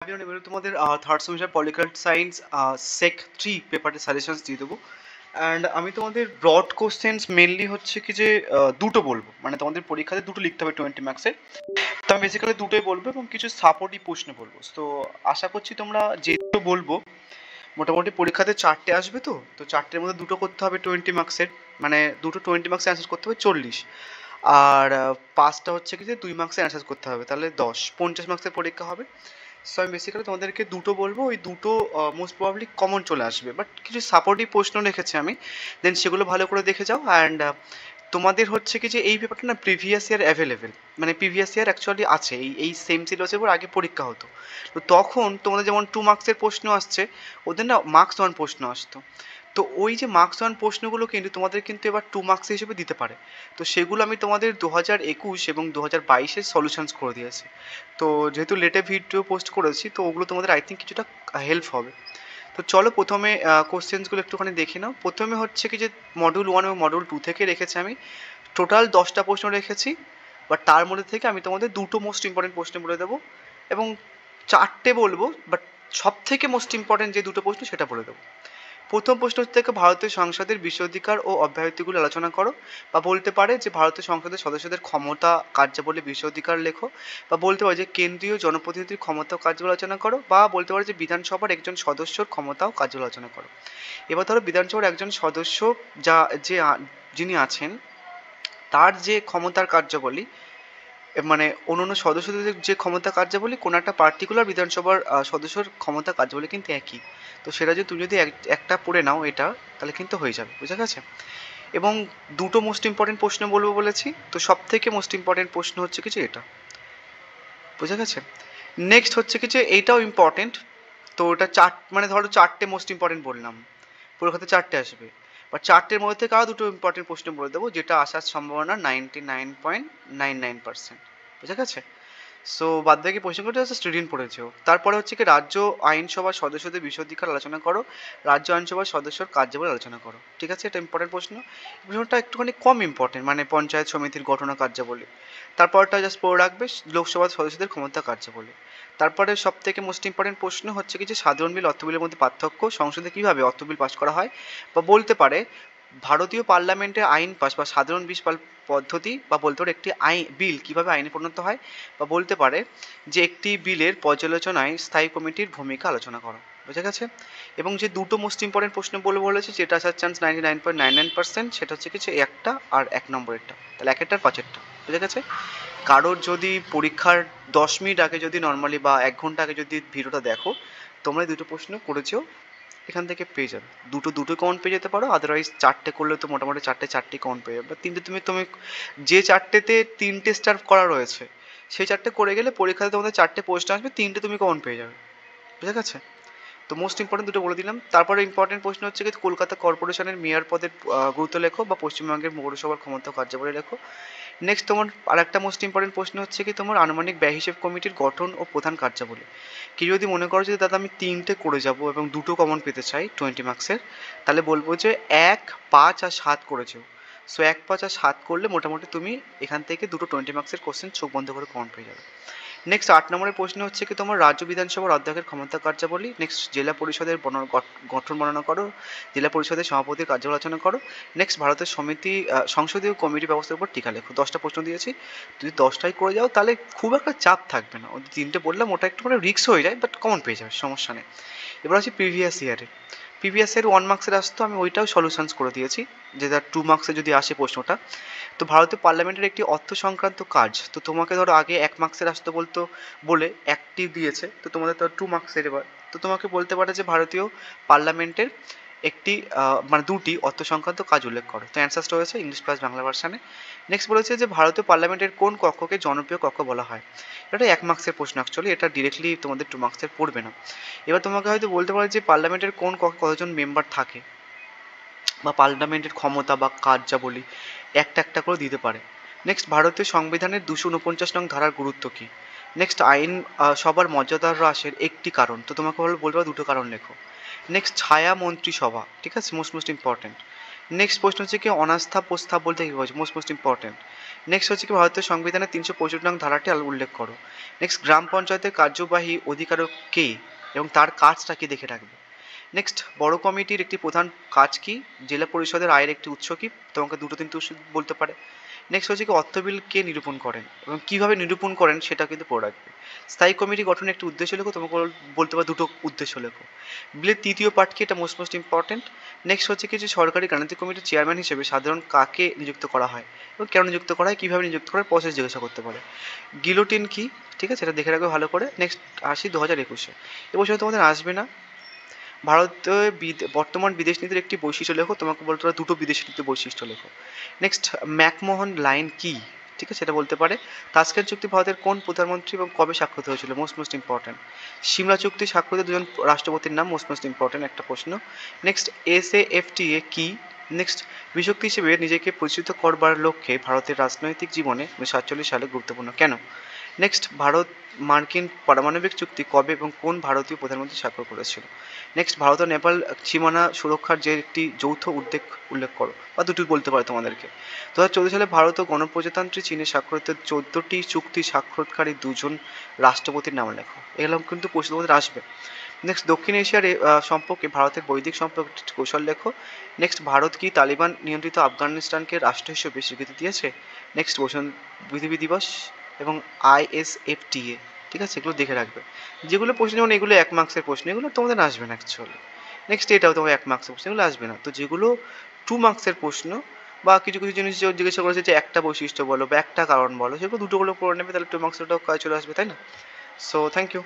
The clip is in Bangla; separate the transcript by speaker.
Speaker 1: আমি এবারে তোমাদের থার্ড সেমিস্টার পলিটিক্যাল সায়েন্স সেক 3 পেপারের সাজেশনস দিয়ে দেবো। অ্যান্ড আমি তোমাদের ব্রড কোশ্চেন্স মেনলি হচ্ছে কি যে দুটো বলবো, মানে তোমাদের পরীক্ষাতে দুটো লিখতে হবে 20 মার্কসের। তো আমি বেসিক্যালি দুটোই বলবো এবং কিছু সাপোর্টিভ প্রশ্ন বলবো। তো আশা করছি তোমরা যে দুটো বলবো মোটামুটি পরীক্ষাতে চারটে আসবে, তো চারটের মধ্যে দুটো করতে হবে 20 মার্কসের, মানে দুটো 20 মার্কসের অ্যান্সার করতে হবে 40। আর পাঁচটা হচ্ছে কি যে 2 মার্কসের অ্যান্সার করতে হবে, তাহলে 50 মার্কসের পরীক্ষা হবে। সো আমি বেসিক্যালি তোমাদেরকে দুটো বলবো, ওই দুটো মোস্ট প্রবাবলি কমন চলে আসবে, বাট কিছু সাপোর্টিভ প্রশ্ন রেখেছি আমি, দেন সেগুলো ভালো করে দেখে যাও। অ্যান্ড তোমাদের হচ্ছে কি যে এই পেপারটা না প্রিভিয়াস ইয়ার অ্যাভেলেবেল, মানে প্রিভিয়াস ইয়ার অ্যাকচুয়ালি আছে, এই সেম সিলেবাসের উপর আগে পরীক্ষা হতো। তো তখন তোমাদের যেমন 2 মার্কসের প্রশ্ন আসছে, ওদের না মার্কস 1 প্রশ্ন আসতো। তো ওই যে মার্কস 1 প্রশ্নগুলো কিন্তু তোমাদের কিন্তু এবার 2 মার্কস হিসেবে দিতে পারে। তো সেগুলো আমি তোমাদের 2021 এবং 2022-এর সলিউশনস করে দিয়েছি। তো যেহেতু লেটে ভিডিও পোস্ট করেছি, তো ওগুলো তোমাদের আই থিঙ্ক কিছুটা হেল্প হবে। তো চলো প্রথমে কোশ্চেন্সগুলো একটুখানি দেখে নাও। প্রথমে হচ্ছে কি যে মডিউল 1 এবং মডিউল 2 থেকে রেখেছি আমি টোটাল 10টা প্রশ্ন রেখেছি, বাট তার মধ্যে থেকে আমি তোমাদের দুটো মোস্ট ইম্পর্টেন্ট প্রশ্ন বলে দেবো এবং চারটে বলবো, বাট সব থেকে মোস্ট ইম্পর্টেন্ট যে দুটো প্রশ্ন সেটা বলে দেবো। প্রথম প্রশ্ন থেকে ভারতীয় সংসদের বিষয়াধিকার ও অব্যাহতিগুলো আলোচনা করো, বা বলতে পারে যে ভারতীয় সংসদের সদস্যদের ক্ষমতা কার্যাবলী বিষয়াধিকার লেখো, বা বলতে পারে যে কেন্দ্রীয় জনপ্রতিনিধির ক্ষমতা ও কার্যাবলী আলোচনা করো, বা বলতে পারে যে বিধানসভার একজন সদস্যর ক্ষমতা ও কার্যাবলী আলোচনা করো। এবার ধরো বিধানসভার একজন সদস্য যা যে যিনি আছেন তার যে ক্ষমতার কার্যাবলী, মানে অন্যান্য সদস্যদের যে ক্ষমতা কার্যাবলী কোনো একটা পার্টিকুলার বিধানসভার সদস্যর ক্ষমতা কার্যাবলী কিন্তু একই। তো সেটা যদি তুমি যদি একটা পড়ে নাও এটা, তাহলে কিন্তু হয়ে যাবে, বুঝা গেছে। এবং দুটো মোস্ট ইম্পর্টেন্ট প্রশ্ন বলবো বলেছি, তো সব থেকে মোস্ট ইম্পর্টেন্ট প্রশ্ন হচ্ছে কিছু এটা, বুঝা গেছে। নেক্সট হচ্ছে কি যে এইটাও ইম্পর্টেন্ট। তো ওটা মানে ধরো চারটে মোস্ট ইম্পর্টেন্ট বললাম, পরীক্ষাতে চারটে আসবে, বা চারটের মধ্যে থেকে আরও দুটো ইম্পর্টেন্ট প্রশ্ন বলে দেবো, যেটা আসার সম্ভাবনা 99.99%, বুঝা গেছে। সো বাদ বাকি প্রশ্নগুলো হচ্ছে স্টুডেন্ট পড়েছো। তারপরে হচ্ছে কি রাজ্য আইনসভার সদস্যদের বিষয়াধিকার আলোচনা করো, রাজ্য আইনসভার সদস্যর কার্যাবলী আলোচনা করো। ঠিক আছে, এটা ইম্পর্টেন্ট প্রশ্ন। প্রশ্নটা একটুখানি কম ইম্পর্টেন্ট, মানে পঞ্চায়েত সমিতির গঠন ও কার্যাবলী। তারপরটা জাস্ট পড়ে রাখবে লোকসভার সদস্যদের ক্ষমতা কার্যাবলী। তারপরে সব থেকে মোস্ট ইম্পর্টেন্ট প্রশ্ন হচ্ছে কি যে সাধারণ বিল অর্থ বিলের মধ্যে পার্থক্য, সংসদে কীভাবে অর্থ বিল পাস করা হয়, বা বলতে পারে ভারতীয় পার্লামেন্টে আইন পাস বা সাধারণ বিল পদ্ধতি, বা বলতে পারে একটি বিল কীভাবে আইনে পরিণত হয়, বা বলতে পারে যে একটি বিলের পর্যালোচনায় স্থায়ী কমিটির ভূমিকা আলোচনা করো, বুঝা গেছে। এবং যে দুটো মোস্ট ইম্পর্টেন্ট প্রশ্ন বলেছি যেটা আসার চান্স 99.99%, সেটা হচ্ছে কিছু একটা আর 1 নম্বরেরটা, তাহলে একেরটা আর পাঁচেরটা, বুঝা গেছে। কারোর যদি পরীক্ষার 10 মিনিট আগে যদি নর্মালি বা 1 ঘন্টা আগে যদি ভিডিওটা দেখো, তোমরা দুটো প্রশ্ন করেছো এখান থেকে পেয়ে যাবে। দুটো কমন পেয়ে যেতে পারো, আদারওয়াইজ চারটে করলে তো মোটামুটি চারটে কমন পেয়ে যাবে, বা তিনটে তুমি যে চারটেতে 3টে স্টার করা রয়েছে সেই চারটে করে গেলে পরীক্ষাতে তোমাদের চারটে প্রশ্ন আসবে, 3টে তুমি কমন পেয়ে যাবে, বুঝা গেছে। তো মোস্ট ইম্পর্টেন্ট দুটো বলে দিলাম। তারপরে ইম্পর্টেন্ট প্রশ্ন হচ্ছে কি কলকাতা কর্পোরেশনের মেয়র পদের গুরুত্ব লেখো, বা পশ্চিমবঙ্গের পৌরসভার ক্ষমতা কার্যাবলী লেখো। নেক্সট তোমার আরেকটা মোস্ট ইম্পর্টেন্ট প্রশ্ন হচ্ছে কি তোমার আনুমানিক ব্যয় হিসেব কমিটির গঠন ও প্রধান কার্যাবলী। কি যদি মনে করো যে দাদা আমি 3টে করে যাব এবং দুটো কমন পেতে চাই 20 মার্কসের, তাহলে বলবো যে 1, 5 আর 7 করেছো। সো 1, 5 আর 7 করলে মোটামুটি তুমি এখান থেকে দুটো 20 মার্কসের কোশ্চেন চোখ বন্ধ করে কমন পেয়ে যাবে। নেক্সট 8 নম্বরের প্রশ্ন হচ্ছে কি তোমার রাজ্য বিধানসভার অধ্যক্ষের ক্ষমতা কার্যাবলী। নেক্সট জেলা পরিষদের গঠন বর্ণনা করো, জেলা পরিষদের সভাপতির কার্যাবলী আলোচনা করো। নেক্সট ভারতের সংসদীয় কমিটি ব্যবস্থার উপর টিকা লেখো। 10টা প্রশ্ন দিয়েছি, যদি 10টাই করে যাও তাহলে খুব একটা চাপ থাকবে না। ওই 3টে বললাম ওটা একটু মানে রিস্ক হয়ে যায়, বাট কমন পেয়ে যাবে, সমস্যা নেই। এবার হচ্ছে প্রিভিয়াস ইয়ার 1 মার্কসের আসতো, আমি ওইটাও সলিউশনস করে দিয়েছি, যেটা 2 মার্কসে যদি আসে প্রশ্নটা। তো ভারতীয় পার্লামেন্টের একটি অর্থ সংক্রান্ত কাজ, তো তোমাকে ধরো আগে 1 মার্কসের আসতো বলে একটি দিয়েছে, তো তোমাদের তো 2 মার্কসের এবার। তো তোমাকে বলতে পারে যে ভারতীয় পার্লামেন্টের একটি মানে দুটি অর্থ সংক্রান্ত কাজ উল্লেখ করো। তো অ্যান্সারটা হয়েছে ইংলিশ প্লাস বাংলা ভার্সানে। নেক্সট বলেছে যে ভারতীয় পার্লামেন্টের কোন কক্ষকে জনপ্রিয় কক্ষ বলা হয়। এটা 1 মার্কসের প্রশ্ন অ্যাকচুয়ালি, এটা ডিরেক্টলি তোমাদের 2 মার্কসের পড়বে না। এবার তোমাকে হয়তো বলতে পারে যে পার্লামেন্টের কোন কক্ষে কতজন মেম্বার থাকে, বা পার্লামেন্টের ক্ষমতা বা কার্যাবলী একটা করে দিতে পারে। নেক্সট ভারতীয় সংবিধানের 249 নং ধারার গুরুত্ব কী। নেক্সট আইন সবার মর্যাদা হ্রাসের একটি কারণ, তো তোমাকে বলতে পারো দুটো কারণ লেখো। নেক্সট ছায়া মন্ত্রিসভা, ঠিক আছে, মোস্ট ইম্পর্টেন্ট। নেক্সট প্রশ্ন হচ্ছে কি অনাস্থা প্রস্তাব বলতে কী বোঝো, মোস্ট ইম্পর্টেন্ট। নেক্সট হচ্ছে কি ভারতীয় সংবিধানের 365 নং ধারাটি উল্লেখ করো। নেক্সট গ্রাম পঞ্চায়েতের কার্যবাহী অধিকারক কে এবং তার কাজটা কি দেখে রাখবে। নেক্সট বড় কমিটির একটি প্রধান কাজ কি, জেলা পরিষদের আয়ের একটি উৎস কি, তোমাকে দুটো তিনটে উৎস বলতে পারে। নেক্সট হচ্ছে কি অর্থ বিল কে নিরূপণ করেন এবং কিভাবে নিরূপণ করেন সেটা কিন্তু পড়ে রাখবে। স্থায়ী কমিটি গঠনের একটি উদ্দেশ্য লেখো, তোমাকে বলতে পারে দুটো উদ্দেশ্য লেখো। বিলের তৃতীয় পার্ট কি, এটা মোস্ট ইম্পর্টেন্ট। নেক্সট হচ্ছে কি যে সরকারি গাণিতিক কমিটির চেয়ারম্যান হিসেবে সাধারণ কাকে নিযুক্ত করা হয় এবং কেন নিযুক্ত করা হয়, কীভাবে নিযুক্ত করার প্রসেস জিজ্ঞাসা করতে পারে। গিলোটিন কি, ঠিক আছে, এটা দেখে রাখবে ভালো করে। নেক্সট আসি 2021-এ। এবছর তোমাদের আসবে না। ভারতে বর্তমান বিদেশ নীতির একটি বৈশিষ্ট্য লেখো, তোমাকে বলতে পারে দুটো বিদেশ নীতির বৈশিষ্ট্য লেখো। নেক্সট ম্যাকমোহন লাইন কি, ঠিক আছে, সেটা বলতে পারে। তাস্কেন্ট চুক্তি ভারতের কোন প্রধানমন্ত্রী এবং কবে স্বাক্ষরিত হয়েছিল, মোস্ট ইম্পর্টেন্ট। সিমলা চুক্তি স্বাক্ষরিত দুজন রাষ্ট্রপতির নাম, মোস্ট ইম্পর্টেন্ট একটা প্রশ্ন। নেক্সট SAFTA কি। নেক্সট বিশক্তি হিসেবে নিজেকে পরিচিত করবার লক্ষ্যে ভারতের রাজনৈতিক জীবনে 1947 সালে গুরুত্বপূর্ণ কেন। নেক্সট ভারত মার্কিন পারমাণবিক চুক্তি কবে এবং কোন ভারতীয় প্রধানমন্ত্রী স্বাক্ষর করেছিল। নেক্সট ভারত ও নেপাল সীমানা সুরক্ষার যে একটি যৌথ উদ্যোগ উল্লেখ করো, বা দুটি বলতে পারে তোমাদেরকে। 2014 সালে ভারত ও গণপ্রজাতন্ত্রী চীনে স্বাক্ষরিত 14টি চুক্তি স্বাক্ষরকারী দুজন রাষ্ট্রপতির নাম লেখো। এগুলো কিন্তু প্রশ্ন তোমাদের আসবে। নেক্সট দক্ষিণ এশিয়ার সম্পর্কে ভারতের বৈদিক সম্পর্ক কৌশল লেখো। নেক্সট ভারত কি তালিবান নিয়ন্ত্রিত আফগানিস্তানকে রাষ্ট্র হিসেবে স্বীকৃতি দিয়েছে। নেক্সট বসন্ত পৃথিবী দিবস এবং ISFTA, ঠিক আছে, এগুলো দেখে রাখবে। যেগুলো প্রশ্ন, যেমন এগুলো 1 মার্কসের প্রশ্ন, এগুলো তোমাদের আসবে না অ্যাকচুয়ালি। নেক্সট এটাও তোমার 1 মার্কসের প্রশ্ন, এগুলো আসবে না। তো যেগুলো 2 মার্কসের প্রশ্ন বা কিছু কিছু জিনিস জিজ্ঞাসা করেছে যে একটা বৈশিষ্ট্য বলো বা একটা কারণ বলো, সেগুলো দুটো করে নেবে, তাহলে 2 মার্কসেরটাও কাজ চলে আসবে, তাই না? So thank you.